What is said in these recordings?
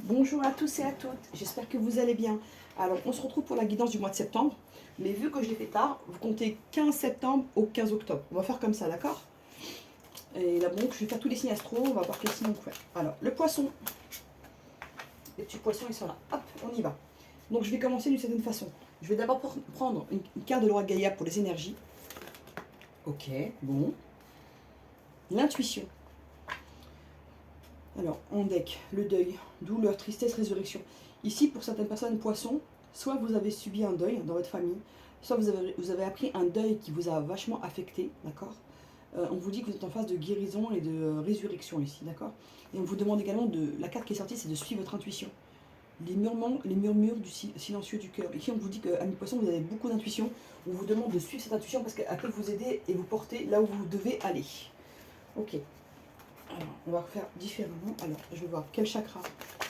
Bonjour à tous et à toutes, j'espère que vous allez bien. Alors, on se retrouve pour la guidance du mois de septembre, mais vu que je l'ai fait tard, vous comptez 15 septembre au 15 octobre. On va faire comme ça, d'accord? Et là, bon, je vais faire tous les signes astro, on va voir quels signes on fait. Alors, le poisson, les petits poissons, ils sont là. Hop, on y va. Donc, je vais commencer d'une certaine façon. Je vais d'abord prendre une carte de l'oracle Gaïa pour les énergies. Ok, bon. L'intuition. Alors, en deck, le deuil, douleur, tristesse, résurrection. Ici, pour certaines personnes poissons, soit vous avez subi un deuil dans votre famille, soit vous avez appris un deuil qui vous a vachement affecté, d'accord. On vous dit que vous êtes en phase de guérison et de résurrection ici, d'accord. Et on vous demande également, la carte qui est sortie, c'est de suivre votre intuition. Les murmures du silencieux du cœur. Ici, on vous dit que, amis poissons, vous avez beaucoup d'intuition. On vous demande de suivre cette intuition parce qu'elle peut vous aider et vous porter là où vous devez aller. Ok. Alors, on va faire différemment. Alors, je vais voir quel chakra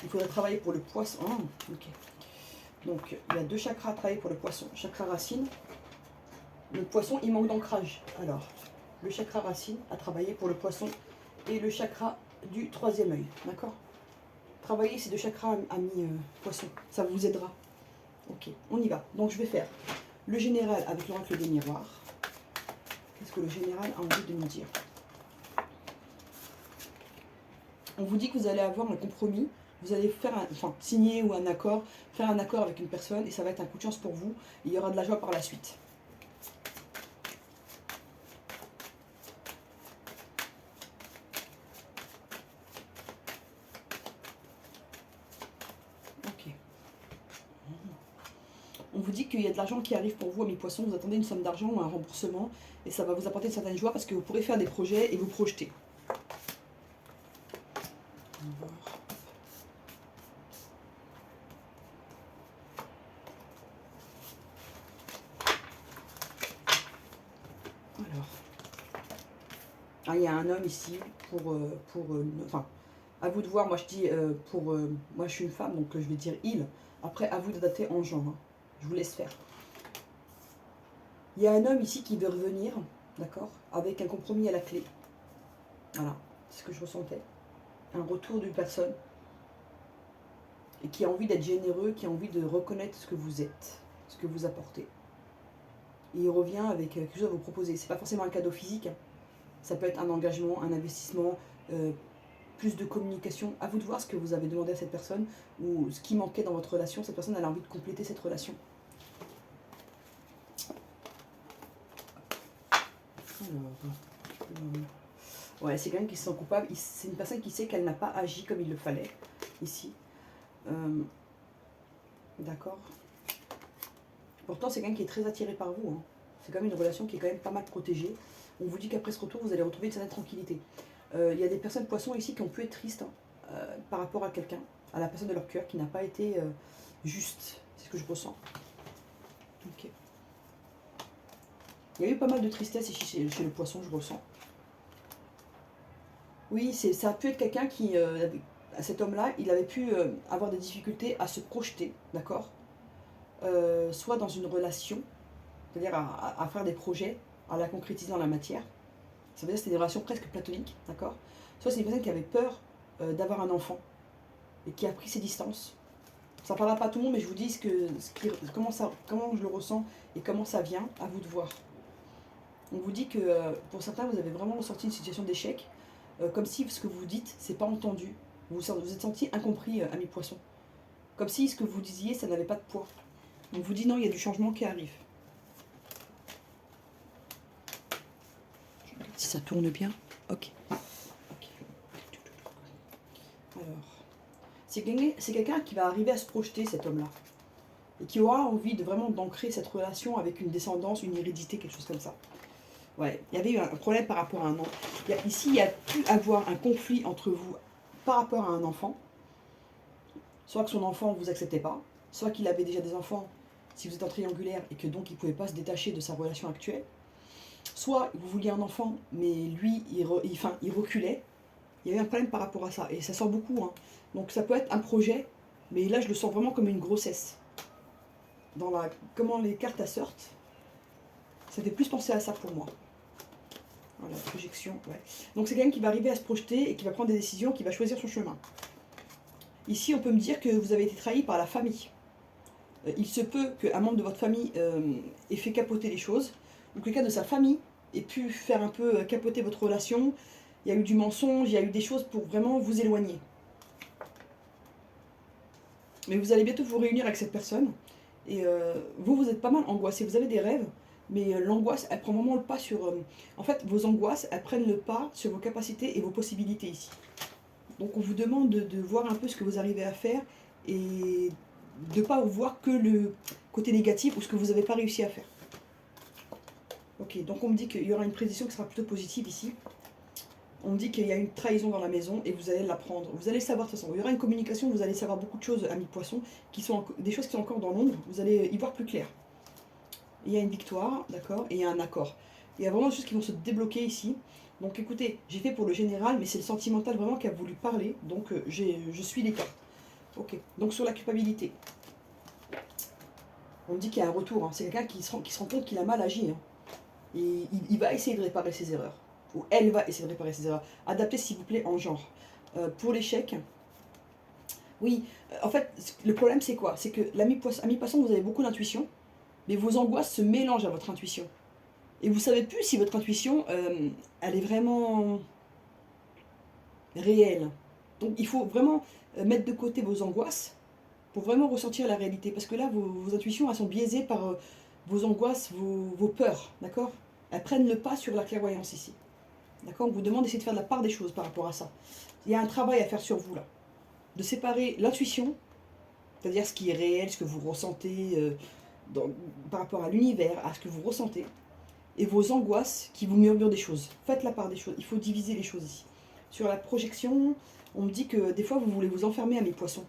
il faudrait travailler pour le poisson. Ah, ok. Donc, il y a deux chakras à travailler pour le poisson. Chakra racine. Le poisson, il manque d'ancrage. Alors, le chakra racine à travailler pour le poisson et le chakra du troisième œil. D'accord. Travaillez ces deux chakras, amis poissons. Ça vous aidera. Ok, on y va. Donc, je vais faire le général avec l'oracle des miroirs. Qu'est-ce que le général a envie de nous dire? On vous dit que vous allez avoir un compromis, vous allez faire signer ou un accord, faire un accord avec une personne et ça va être un coup de chance pour vous. Il y aura de la joie par la suite. Ok. On vous dit qu'il y a de l'argent qui arrive pour vous, amis poissons. Vous attendez une somme d'argent ou un remboursement et ça va vous apporter une certaine joie parce que vous pourrez faire des projets et vous projeter. On va voir. Alors, il y a un homme ici enfin, à vous de voir. Moi je dis moi je suis une femme donc je vais dire il. Après à vous d'adapter en genre. Hein. Je vous laisse faire. Il y a un homme ici qui veut revenir, d'accord, avec un compromis à la clé. Voilà, c'est ce que je ressentais. Un retour d'une personne et qui a envie d'être généreux, qui a envie de reconnaître ce que vous êtes, ce que vous apportez. Et il revient avec quelque chose à vous proposer. C'est pas forcément un cadeau physique. Hein. Ça peut être un engagement, un investissement, plus de communication. À vous de voir ce que vous avez demandé à cette personne ou ce qui manquait dans votre relation. Cette personne elle a envie de compléter cette relation. Ouais, c'est quelqu'un qui se sent coupable. C'est une personne qui sait qu'elle n'a pas agi comme il le fallait, ici. D'accord. Pourtant, c'est quelqu'un qui est très attiré par vous. Hein. C'est quand même une relation qui est quand même pas mal protégée. On vous dit qu'après ce retour, vous allez retrouver une certaine tranquillité. Il y a des personnes poissons ici qui ont pu être tristes par rapport à quelqu'un, à la personne de leur cœur, qui n'a pas été juste. C'est ce que je ressens. Ok. Il y a eu pas mal de tristesse ici chez le poisson, je ressens. Oui, ça a pu être quelqu'un qui, cet homme-là, il avait pu avoir des difficultés à se projeter, d'accord, soit dans une relation, c'est-à-dire à faire des projets, à la concrétiser dans la matière. Ça veut dire que c'était des relations presque platoniques, d'accord. Soit c'est une personne qui avait peur d'avoir un enfant et qui a pris ses distances. Ça ne parlera pas à tout le monde, mais je vous dis comment je le ressens et comment ça vient, à vous de voir. On vous dit que pour certains, vous avez vraiment ressorti une situation d'échec, comme si ce que vous dites, c'est pas entendu. Vous êtes senti incompris, ami poisson. Comme si ce que vous disiez, ça n'avait pas de poids. On vous dit non, il y a du changement qui arrive. Je regarde si ça tourne bien. Ok. Alors, c'est quelqu'un qui va arriver à se projeter, cet homme-là. Et qui aura envie de vraiment d'ancrer cette relation avec une descendance, une hérédité, quelque chose comme ça. Ouais, il y avait eu un problème par rapport à un enfant. Ici, il y a pu avoir un conflit entre vous par rapport à un enfant. Soit que son enfant ne vous acceptait pas, soit qu'il avait déjà des enfants, si vous êtes en triangulaire, et que donc il ne pouvait pas se détacher de sa relation actuelle. Soit vous vouliez un enfant, mais lui, il reculait. Il y avait un problème par rapport à ça, et ça sort beaucoup. Hein. Donc ça peut être un projet, mais là, je le sens vraiment comme une grossesse. Comment les cartes sortent, ça fait plus penser à ça pour moi. Voilà, projection, ouais. Donc c'est quelqu'un qui va arriver à se projeter et qui va prendre des décisions, qui va choisir son chemin. Ici, on peut me dire que vous avez été trahi par la famille. Il se peut qu'un membre de votre famille ait fait capoter les choses, ou quelqu'un de sa famille ait pu faire un peu capoter votre relation. Il y a eu du mensonge, il y a eu des choses pour vraiment vous éloigner. Mais vous allez bientôt vous réunir avec cette personne. Et vous êtes pas mal angoissé. Vous avez des rêves, mais l'angoisse, elle prend vraiment le pas sur... en fait, vos angoisses, elles prennent le pas sur vos capacités et vos possibilités ici. Donc on vous demande de voir un peu ce que vous arrivez à faire et de ne pas voir que le côté négatif ou ce que vous n'avez pas réussi à faire. Ok, donc on me dit qu'il y aura une prédiction qui sera plutôt positive ici. On me dit qu'il y a une trahison dans la maison et vous allez l'apprendre. Vous allez savoir de toute façon. Il y aura une communication, vous allez savoir beaucoup de choses, amis poissons, qui sont des choses qui sont encore dans l'ombre. Vous allez y voir plus clair. Il y a une victoire, d'accord, et il y a un accord. Il y a vraiment des choses qui vont se débloquer ici. Donc écoutez, j'ai fait pour le général, mais c'est le sentimental vraiment qui a voulu parler. Donc je suis les cartes. Ok, donc sur la culpabilité. On me dit qu'il y a un retour. Hein. C'est quelqu'un qui se rend compte qu'il a mal agi. Hein. Et il va essayer de réparer ses erreurs. Ou elle va essayer de réparer ses erreurs. Adaptez s'il vous plaît en genre. Pour l'échec, oui, en fait, le problème c'est quoi? C'est que l'ami poisson, vous avez beaucoup d'intuition, mais vos angoisses se mélangent à votre intuition. Et vous savez plus si votre intuition, elle est vraiment réelle. Donc il faut vraiment mettre de côté vos angoisses pour vraiment ressentir la réalité. Parce que là, vos intuitions, elles sont biaisées par vos angoisses, vos peurs, d'accord? Elles prennent le pas sur la clairvoyance ici. D'accord? On vous demande d'essayer de faire de la part des choses par rapport à ça. Il y a un travail à faire sur vous là. De séparer l'intuition, c'est-à-dire ce qui est réel, ce que vous ressentez par rapport à l'univers, à ce que vous ressentez, et vos angoisses qui vous murmurent des choses. Faites la part des choses. Il faut diviser les choses ici. Sur la projection, on me dit que des fois vous voulez vous enfermer à mes poissons.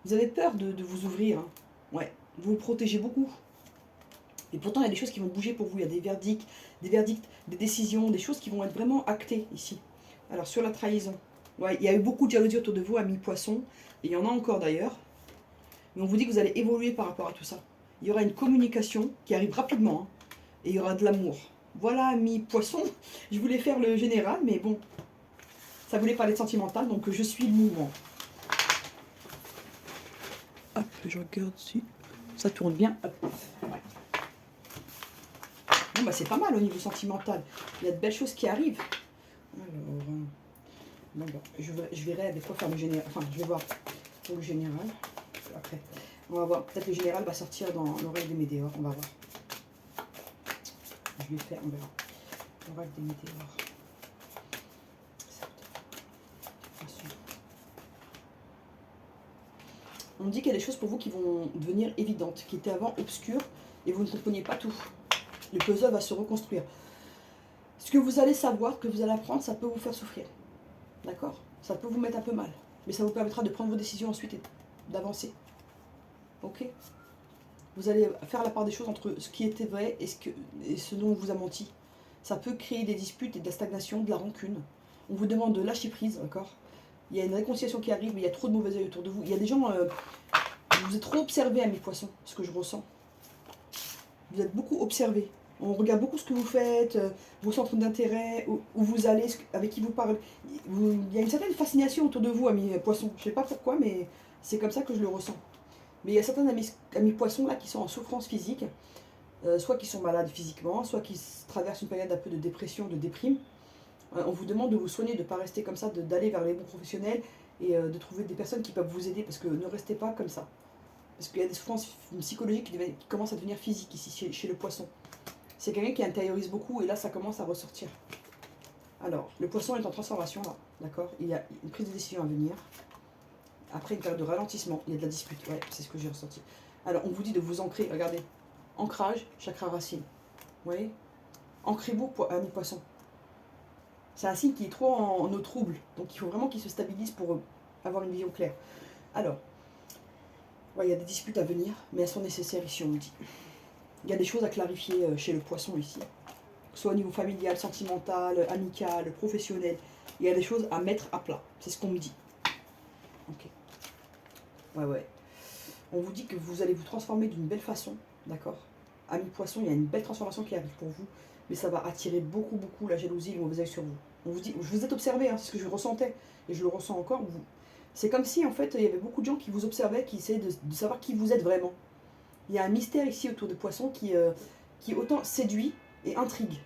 Vous avez peur de vous ouvrir. Hein. Ouais, vous vous protégez beaucoup. Et pourtant, il y a des choses qui vont bouger pour vous. Il y a des verdicts, des décisions, des choses qui vont être vraiment actées ici. Alors, sur la trahison, ouais, il y a eu beaucoup de jalousie autour de vous, amis poissons. Et il y en a encore d'ailleurs. Mais on vous dit que vous allez évoluer par rapport à tout ça. Il y aura une communication qui arrive rapidement. Hein, et il y aura de l'amour. Voilà, amis poissons. Je voulais faire le général, mais bon, ça voulait parler de sentimental, donc je suis le mouvement. Hop, je regarde si ça tourne bien. Hop. Ouais. Bon, bah, c'est pas mal au niveau sentimental. Il y a de belles choses qui arrivent. Alors, bon, bah, je verrai avec quoi faire le général. Enfin, je vais voir pour le général. Après, on va voir. Peut-être le général va sortir dans l'oreille des météores. On va voir. Je vais faire, on verra. L'oreille des météores. On me dit qu'il y a des choses pour vous qui vont devenir évidentes, qui étaient avant obscures et vous ne compreniez pas tout. Le puzzle va se reconstruire. Ce que vous allez savoir, que vous allez apprendre, ça peut vous faire souffrir. D'accord? Ça peut vous mettre un peu mal. Mais ça vous permettra de prendre vos décisions ensuite et d'avancer. Ok? Vous allez faire la part des choses entre ce qui était vrai et ce dont on vous a menti. Ça peut créer des disputes et de la stagnation, de la rancune. On vous demande de lâcher prise, d'accord? Il y a une réconciliation qui arrive, mais il y a trop de mauvais œil autour de vous. Il y a des gens, vous êtes trop observés, mes poissons, ce que je ressens. Vous êtes beaucoup observés. On regarde beaucoup ce que vous faites, vos centres d'intérêt, où vous allez, avec qui vous parlez. Il y a une certaine fascination autour de vous, amis poissons. Je ne sais pas pourquoi, mais c'est comme ça que je le ressens. Mais il y a certains amis poissons là qui sont en souffrance physique, soit qui sont malades physiquement, soit qui traversent une période un peu de dépression, de déprime. On vous demande de vous soigner, de ne pas rester comme ça, d'aller vers les bons professionnels et de trouver des personnes qui peuvent vous aider, parce que ne restez pas comme ça. Parce qu'il y a des souffrances psychologiques qui commencent à devenir physiques ici chez le poisson. C'est quelqu'un qui intériorise beaucoup et là ça commence à ressortir. Alors, le poisson est en transformation là, d'accord? Il y a une prise de décision à venir. Après une période de ralentissement, il y a de la dispute, ouais, c'est ce que j'ai ressenti. Alors, on vous dit de vous ancrer, regardez, ancrage, chakra racine. Vous voyez? Ancrez-vous, amis poissons. C'est un signe qui est trop en eau trouble, donc il faut vraiment qu'il se stabilise pour avoir une vision claire. Alors, ouais, il y a des disputes à venir, mais elles sont nécessaires ici, on me dit. Il y a des choses à clarifier chez le poisson ici, soit au niveau familial, sentimental, amical, professionnel. Il y a des choses à mettre à plat, c'est ce qu'on me dit. Ok. Ouais. On vous dit que vous allez vous transformer d'une belle façon, d'accord? Amis poissons, il y a une belle transformation qui arrive pour vous, mais ça va attirer beaucoup la jalousie et le mauvais œil sur vous. On vous dit, je vous ai observé, hein, c'est ce que je ressentais, et je le ressens encore. C'est comme si, en fait, il y avait beaucoup de gens qui vous observaient, qui essayaient de savoir qui vous êtes vraiment. Il y a un mystère ici autour des poissons qui autant séduit et intrigue.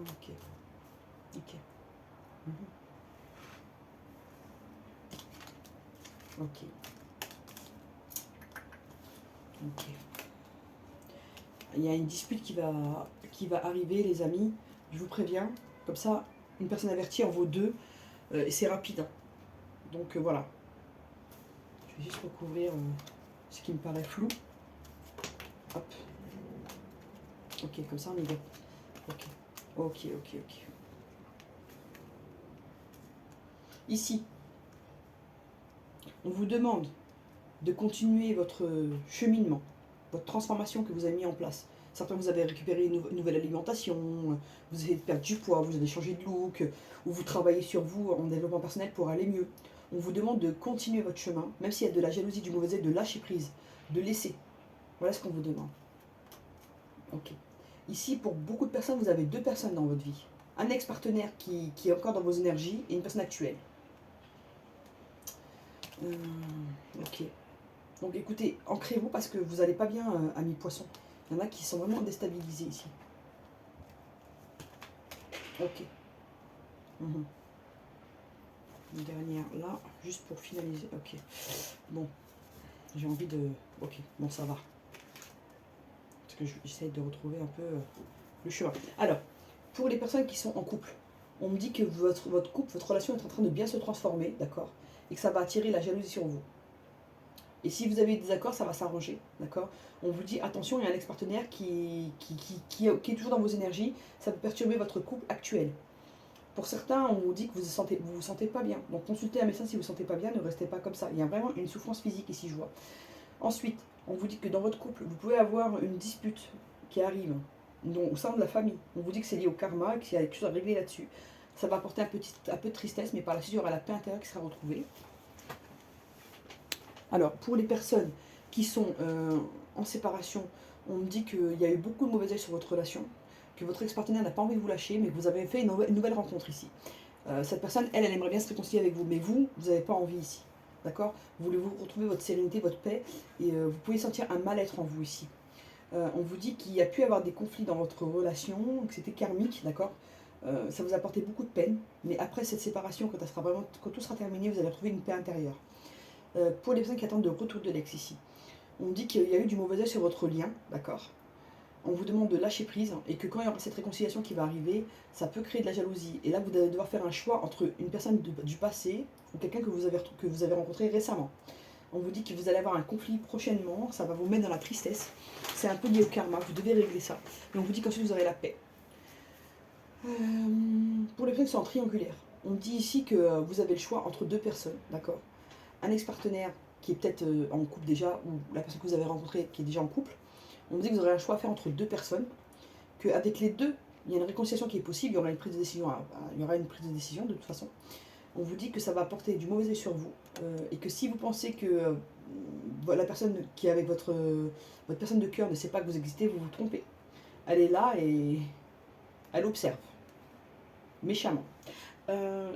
Ok. Ok. Mhm. Ok. Ok. Il y a une dispute qui va arriver, les amis. Je vous préviens. Comme ça, une personne avertie en vaut deux. Et c'est rapide, hein. Donc voilà. Je vais juste recouvrir ce qui me paraît flou. Hop. Ok, comme ça on y va. Ok. Ok, ok, ok. Ici, on vous demande de continuer votre cheminement, votre transformation que vous avez mis en place. Certains, vous avez récupéré une nouvelle alimentation, vous avez perdu du poids, vous avez changé de look, ou vous travaillez sur vous en développement personnel pour aller mieux. On vous demande de continuer votre chemin, même s'il y a de la jalousie, du mauvais œil, de lâcher prise, de laisser. Voilà ce qu'on vous demande. Ok. Ici, pour beaucoup de personnes, vous avez deux personnes dans votre vie. Un ex-partenaire qui est encore dans vos énergies et une personne actuelle. Ok. Donc écoutez, ancrez-vous parce que vous n'allez pas bien, amis poissons. Il y en a qui sont vraiment déstabilisés ici. Ok. Mhm. Une dernière là, juste pour finaliser. Ok. Bon, j'ai envie de... Ok, bon ça va. Parce que j'essaie de retrouver un peu le chemin. Alors, pour les personnes qui sont en couple, on me dit que votre couple, votre relation est en train de bien se transformer, d'accord? Et que ça va attirer la jalousie sur vous. Et si vous avez des désaccords, ça va s'arranger, d'accord? On vous dit, attention, il y a un ex-partenaire qui est toujours dans vos énergies, ça peut perturber votre couple actuel. Pour certains, on vous dit que vous sentez pas bien. Donc consultez un médecin si vous ne vous sentez pas bien, ne restez pas comme ça. Il y a vraiment une souffrance physique ici, je vois. Ensuite, on vous dit que dans votre couple, vous pouvez avoir une dispute qui arrive au sein de la famille. On vous dit que c'est lié au karma, qu'il y a quelque chose à régler là-dessus. Ça va apporter un peu de tristesse, mais par la suite, il y aura la paix intérieure qui sera retrouvée. Alors, pour les personnes qui sont en séparation, on me dit qu'il y a eu beaucoup de mauvais œil sur votre relation, que votre ex-partenaire n'a pas envie de vous lâcher, mais que vous avez fait une nouvelle rencontre ici. Cette personne, elle aimerait bien se réconcilier avec vous, mais vous n'avez pas envie ici. D'accord? Vous voulez vous retrouver votre sérénité, votre paix, et vous pouvez sentir un mal-être en vous ici. On vous dit qu'il y a pu avoir des conflits dans votre relation, que c'était karmique, d'accord? Ça vous a apporté beaucoup de peine, mais après cette séparation, quand tout sera terminé, vous allez retrouver une paix intérieure. Pour les personnes qui attendent le retour de l'ex ici, on dit qu'il y a eu du mauvais œil sur votre lien, d'accord? On vous demande de lâcher prise et que quand il y aura cette réconciliation qui va arriver, ça peut créer de la jalousie. Et là, vous allez devoir faire un choix entre une personne du passé ou quelqu'un que vous avez rencontré récemment. On vous dit que vous allez avoir un conflit prochainement, ça va vous mettre dans la tristesse. C'est un peu lié au karma, vous devez régler ça. Et on vous dit qu'ensuite vous aurez la paix. Pour les personnes qui sont en triangulaire, on dit ici que vous avez le choix entre deux personnes, d'accord? Un ex-partenaire qui est peut-être en couple déjà, ou la personne que vous avez rencontrée qui est déjà en couple. On vous dit que vous aurez un choix à faire entre deux personnes, qu'avec les deux, il y a une réconciliation qui est possible, il y aura une prise de décision, il y aura une prise de décision de toute façon. On vous dit que ça va porter du mauvais œil sur vous, et que si vous pensez que la personne qui est avec votre personne de cœur ne sait pas que vous existez, vous vous trompez. Elle est là et elle observe, méchamment.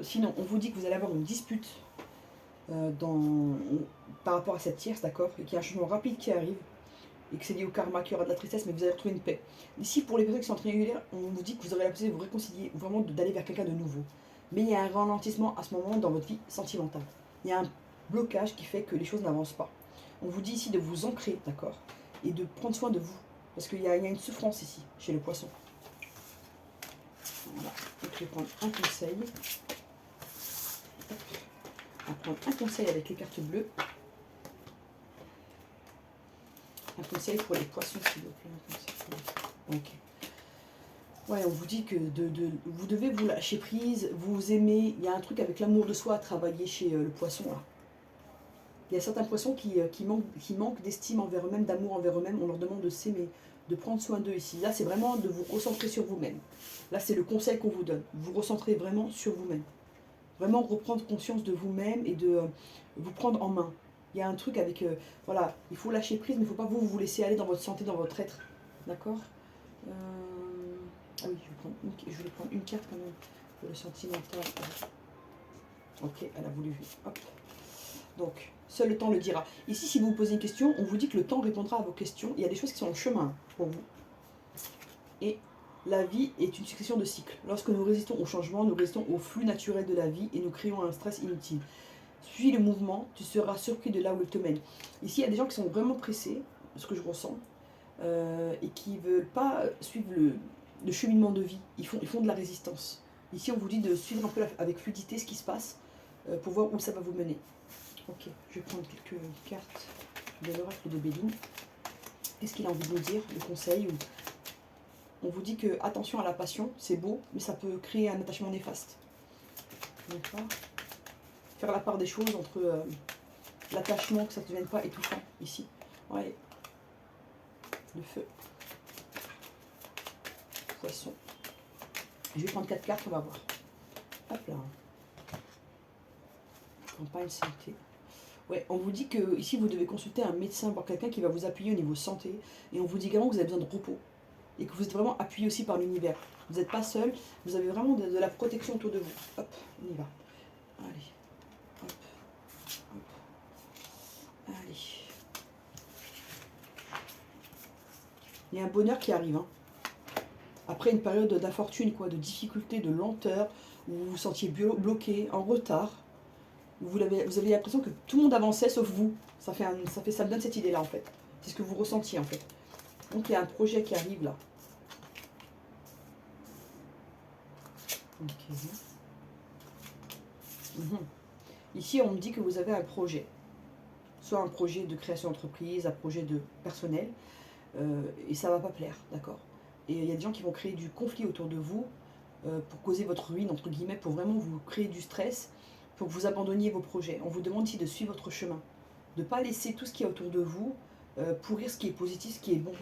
Sinon, on vous dit que vous allez avoir une dispute par rapport à cette tierce, d'accord, et qu'il y a un changement rapide qui arrive, et que c'est lié au karma, qu'il y aura de la tristesse, mais vous allez retrouver une paix. Ici, pour les personnes qui sont triangulaires, on vous dit que vous aurez la possibilité de vous réconcilier, ou vraiment d'aller vers quelqu'un de nouveau. Mais il y a un ralentissement à ce moment dans votre vie sentimentale. Il y a un blocage qui fait que les choses n'avancent pas. On vous dit ici de vous ancrer, d'accord, et de prendre soin de vous. Parce qu'il y a une souffrance ici, chez le poisson. Voilà. Donc je vais prendre un conseil. On va prendre un conseil avec les cartes bleues. Un conseil pour les poissons, s'il vous plaît. Ok. Ouais, on vous dit que vous devez vous lâcher prise, vous aimez. Il y a un truc avec l'amour de soi à travailler chez le poisson, là. Il y a certains poissons qui manquent d'estime envers eux-mêmes, d'amour envers eux-mêmes. On leur demande de s'aimer, de prendre soin d'eux ici. Là, c'est vraiment de vous recentrer sur vous-même. Là, c'est le conseil qu'on vous donne. Vous recentrez vraiment sur vous-même. Vraiment reprendre conscience de vous-même et de vous prendre en main. Il y a un truc avec... voilà, il faut lâcher prise, mais il ne faut pas vous laisser aller dans votre santé, dans votre être. D'accord? Ah oui, je voulais prendre une carte quand même pour le sentimental. Ok, elle a voulu. Hop. Donc, seul le temps le dira. Ici, si vous vous posez une question, on vous dit que le temps répondra à vos questions. Il y a des choses qui sont en chemin pour vous. Et la vie est une succession de cycles. Lorsque nous résistons au changement, nous résistons au flux naturel de la vie et nous créons un stress inutile. Suis le mouvement, tu seras surpris de là où il te mène. Ici, il y a des gens qui sont vraiment pressés, ce que je ressens, et qui ne veulent pas suivre le cheminement de vie. Ils font de la résistance. Ici, on vous dit de suivre un peu avec fluidité ce qui se passe pour voir où ça va vous mener. Ok, je vais prendre quelques cartes de l'oracle de Béline. Qu'est-ce qu'il a envie de nous dire, le conseil? On vous dit que attention à la passion, c'est beau, mais ça peut créer un attachement néfaste. D'accord. Faire la part des choses entre l'attachement, que ça ne devienne pas étouffant, ici. Ouais. Le feu. Poisson. Je vais prendre 4 cartes, on va voir. Hop là. Campagne santé. Ouais, on vous dit que ici vous devez consulter un médecin, voire quelqu'un qui va vous appuyer au niveau santé. Et on vous dit également que vous avez besoin de repos. Et que vous êtes vraiment appuyé aussi par l'univers. Vous n'êtes pas seul, vous avez vraiment de la protection autour de vous. Hop, on y va. Allez. Hop. Hop. Allez. Il y a un bonheur qui arrive. Hein. Après une période d'infortune, quoi, de difficulté, de lenteur, où vous vous sentiez bloqué, en retard. Vous avez l'impression que tout le monde avançait sauf vous. Ça me donne cette idée-là en fait. C'est ce que vous ressentiez en fait. Donc il y a un projet qui arrive là. Ok. Ici on me dit que vous avez un projet. Soit un projet de création d'entreprise, un projet de personnel. Et ça va pas plaire, d'accord. Et il y a des gens qui vont créer du conflit autour de vous pour causer votre ruine, entre guillemets, pour vraiment vous créer du stress, pour que vous abandonniez vos projets. On vous demande ici de suivre votre chemin, de ne pas laisser tout ce qui est autour de vous pourrir ce qui est positif, ce qui est bon.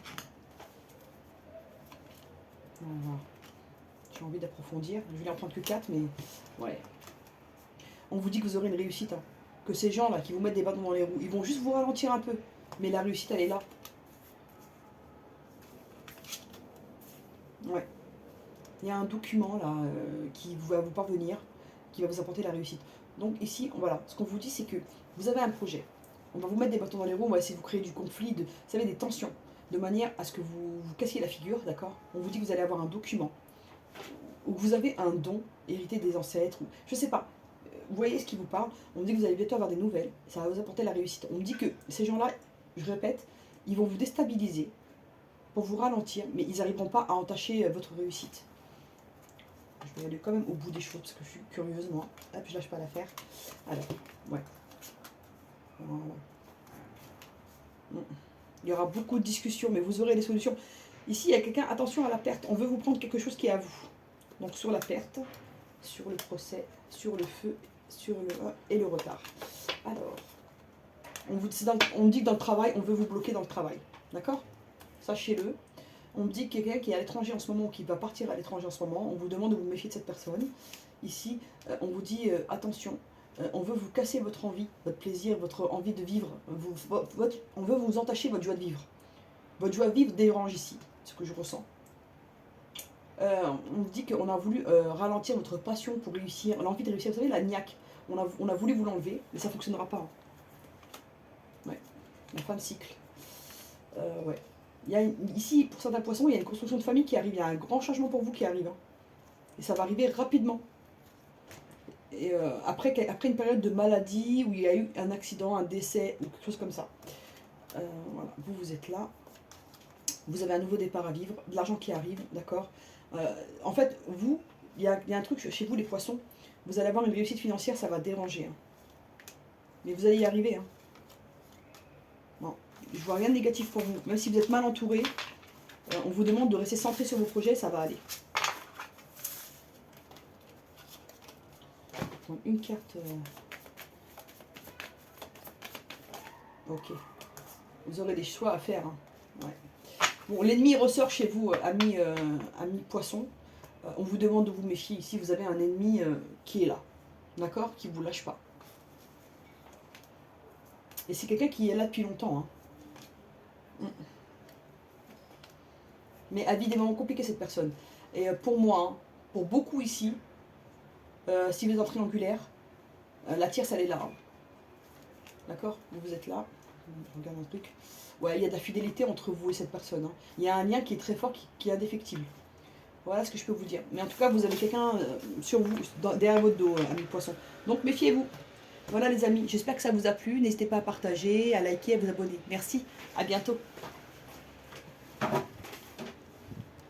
Voilà. J'ai envie d'approfondir. Je vais en prendre que 4, mais ouais. On vous dit que vous aurez une réussite. Hein. Que ces gens-là qui vous mettent des bâtons dans les roues, ils vont juste vous ralentir un peu. Mais la réussite, elle est là. Ouais. Il y a un document là qui va vous parvenir, qui va vous apporter la réussite. Donc ici, voilà, ce qu'on vous dit, c'est que vous avez un projet. On va vous mettre des bâtons dans les roues, on va essayer de vous créer du conflit, vous savez, des tensions, de manière à ce que vous cassiez la figure, d'accord. On vous dit que vous allez avoir un document, ou que vous avez un don hérité des ancêtres, ou je sais pas. Vous voyez ce qui vous parle. On me dit que vous allez bientôt avoir des nouvelles, ça va vous apporter la réussite. On me dit que ces gens-là, je répète, ils vont vous déstabiliser pour vous ralentir, mais ils n'arriveront pas à entacher votre réussite. Je vais aller quand même au bout des choses parce que je suis curieuse moi. Hop, je lâche pas l'affaire. Alors, ouais. Voilà. Il y aura beaucoup de discussions, mais vous aurez des solutions. Ici, il y a quelqu'un, attention à la perte. On veut vous prendre quelque chose qui est à vous. Donc sur la perte, sur le procès, sur le feu, sur le et le retard. Alors, on dit que dans le travail, on veut vous bloquer dans le travail. D'accord? Sachez-le. On me dit que quelqu'un qui est à l'étranger en ce moment, ou qui va partir à l'étranger en ce moment, on vous demande de vous méfier de cette personne. Ici, on vous dit attention, on veut vous casser votre envie, votre plaisir, votre envie de vivre. On veut vous entacher votre joie de vivre. Votre joie de vivre dérange ici, ce que je ressens. On me dit qu'on a voulu ralentir votre passion pour réussir, l'envie de réussir. Vous savez, la niaque, on a voulu vous l'enlever, mais ça ne fonctionnera pas. Hein. Ouais, la fin de cycle. Ouais. Il y a ici, pour certains poissons, il y a une construction de famille qui arrive. Il y a un grand changement pour vous qui arrive. Hein. Et ça va arriver rapidement. Et après une période de maladie où il y a eu un accident, un décès ou quelque chose comme ça. Voilà, vous êtes là. Vous avez un nouveau départ à vivre, de l'argent qui arrive, d'accord. En fait, il y a un truc chez vous, les poissons. Vous allez avoir une réussite financière, ça va déranger. Hein. Mais vous allez y arriver. Hein. Bon, je vois rien de négatif pour vous. Même si vous êtes mal entouré, on vous demande de rester centré sur vos projets, ça va aller. Donc une carte. Ok. Vous aurez des choix à faire. Hein. Ouais. Bon, l'ennemi ressort chez vous, ami poisson. On vous demande de vous méfier. Ici, vous avez un ennemi qui est là. D'accord? Qui ne vous lâche pas. Et c'est quelqu'un qui est là depuis longtemps. Hein. Mais elle vit des moments compliqués, cette personne. Et pour moi, hein, pour beaucoup ici, si vous êtes en triangulaire, La tierce, elle est là. Hein. D'accord? Vous êtes là. Je regarde un truc. Ouais, il y a de la fidélité entre vous et cette personne. Hein. Il y a un lien qui est très fort, qui est indéfectible. Voilà ce que je peux vous dire. Mais en tout cas, vous avez quelqu'un sur vous, derrière votre dos, ami poisson. Donc méfiez-vous. Voilà les amis, j'espère que ça vous a plu. N'hésitez pas à partager, à liker, à vous abonner. Merci, à bientôt.